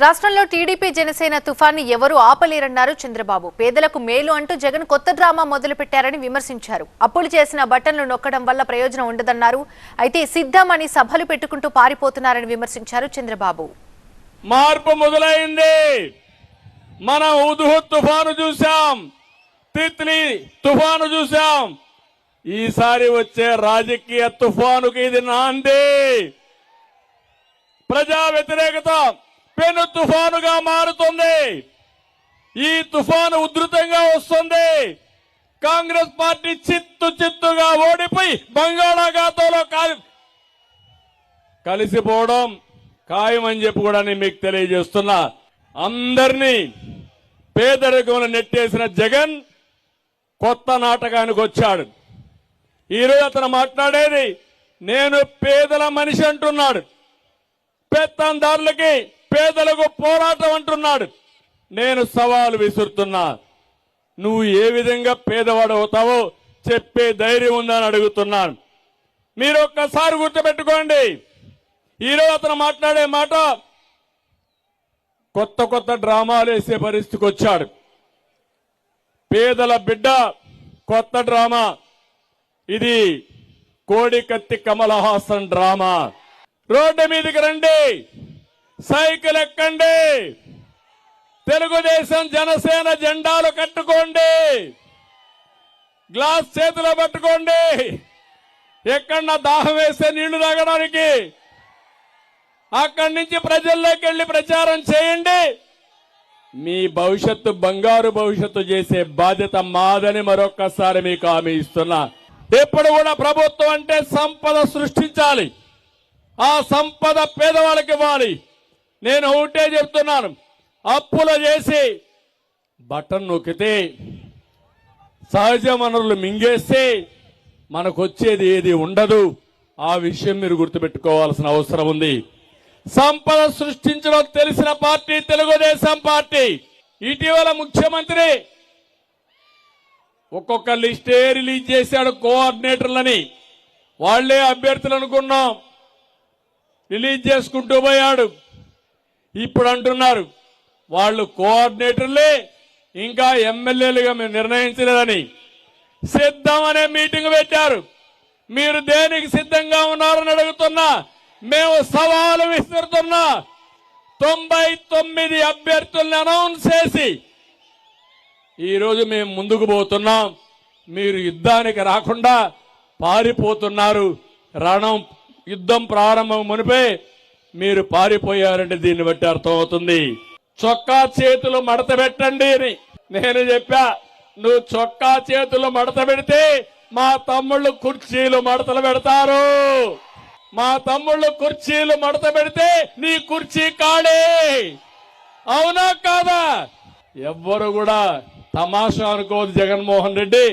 రాష్ట్రంలో టీడీపీ జనసేన తుఫాన్ని ఎవరూ ఆపలేరన్నారు చంద్రబాబు. పేదలకు మేలు అంటూ జగన్ కొత్త డ్రామా మొదలుపెట్టారని విమర్శించారు. అప్పులు చేసిన బటన్లు నొక్కడం వల్ల ప్రయోజనం ఉండదన్నారు. అయితే సిద్ధమని సభలు పెట్టుకుంటూ పారిపోతున్నారని విమర్శించారు చంద్రబాబు. మార్పు మొదలైంది. మనం ఉదుహుద్ తుఫాను చూశాం, తిత్లీ తుఫాను చూశాం. ఈసారి వచ్చే రాజకీయ తుఫానుకి ఇది నాంది. ప్రజా వ్యతిరేకత పెను తుఫానుగా మారుతుంది. ఈ తుఫాను ఉధృతంగా వస్తుంది. కాంగ్రెస్ పార్టీ చిత్తుగా ఓడిపోయి బంగాళాఖాతంలో కలిసిపోవడం ఖాయమని చెప్పి కూడా నేను మీకు తెలియజేస్తున్నా. అందరినీ పేదరికంలో నెట్టేసిన జగన్ కొత్త నాటకానికి వచ్చాడు. ఈరోజు అతను మాట్లాడేది నేను పేదల మనిషి అంటున్నాడు. పెత్తందారులకి పేదలకు పోరాటం అంటున్నాడు. నేను సవాలు విసురుతున్నా. నువ్వు ఏ విధంగా పేదవాడు అవుతావో చెప్పే ధైర్యం ఉందని అడుగుతున్నాను. మీరు ఒక్కసారి గుర్తుపెట్టుకోండి. ఈరోజు అతను మాట్లాడే మాట కొత్త డ్రామాలు వేసే పరిస్థితికి వచ్చాడు. పేదల బిడ్డ కొత్త డ్రామా. ఇది కోడి కత్తి కమల్ హాసన్ డ్రామా. రోడ్డు మీదకి రండి, సైకిల్ ఎక్కండి, తెలుగుదేశం జనసేన జెండాలు కట్టుకోండి, గ్లాస్ చేతిలో పట్టుకోండి. ఎక్కడన్నా దాహం వేస్తే నీళ్లు తాగడానికి అక్కడి నుంచి ప్రజల్లోకి వెళ్లి ప్రచారం చేయండి. మీ భవిష్యత్తు బంగారు భవిష్యత్తు చేసే బాధ్యత మాదని మరొక్కసారి మీకు హామీ ఇస్తున్నా. ఎప్పుడు కూడా ప్రభుత్వం అంటే సంపద సృష్టించాలి, ఆ సంపద పేదవాళ్ళకి ఇవ్వాలి. నేను ఒకటే చెప్తున్నాను, అప్పులు చేసి బటన్ నొక్కితే సహజ వనరులు మింగేస్తే మనకు వచ్చేది ఏది ఉండదు. ఆ విషయం మీరు గుర్తుపెట్టుకోవాల్సిన అవసరం ఉంది. సంపద సృష్టించడం తెలిసిన పార్టీ తెలుగుదేశం పార్టీ. ఇటీవల ముఖ్యమంత్రి ఒక్కొక్క లిస్టే రిలీజ్ చేశాడు కోఆర్డినేటర్లని. వాళ్లే అభ్యర్థులు అనుకున్నాం, రిలీజ్ చేసుకుంటూ పోయాడు. ఇప్పుడు అంటున్నారు వాళ్ళు కోఆర్డినేటర్లే, ఇంకా ఎమ్మెల్యేలుగా మేము నిర్ణయించలేదని. సిద్ధం అనే మీటింగ్ పెట్టారు. మీరు దేనికి సిద్ధంగా ఉన్నారని అడుగుతున్నా. మేము సవాలు విసురుతున్నా. 99 అభ్యర్థుల్ని అనౌన్స్ చేసి ఈరోజు మేము ముందుకు పోతున్నాం. మీరు యుద్ధానికి రాకుండా పారిపోతున్నారు. యుద్ధం ప్రారంభం మునిపే మీరు పారిపోయారంటే దీన్ని బట్టి అర్థమవుతుంది. చొక్కా చేతులు మడత పెట్టండి అని నేను చెప్పా. నువ్వు చొక్కా చేతులు మడత పెడితే మా తమ్ముళ్ళు కుర్చీలు మడతలు పెడతారు. మా తమ్ముళ్ళు కుర్చీలు మడత పెడితే నీ కుర్చీ కాడే. అవునా కాదా? ఎవ్వరు కూడా తమాషా అనుకోదు. జగన్మోహన్ రెడ్డి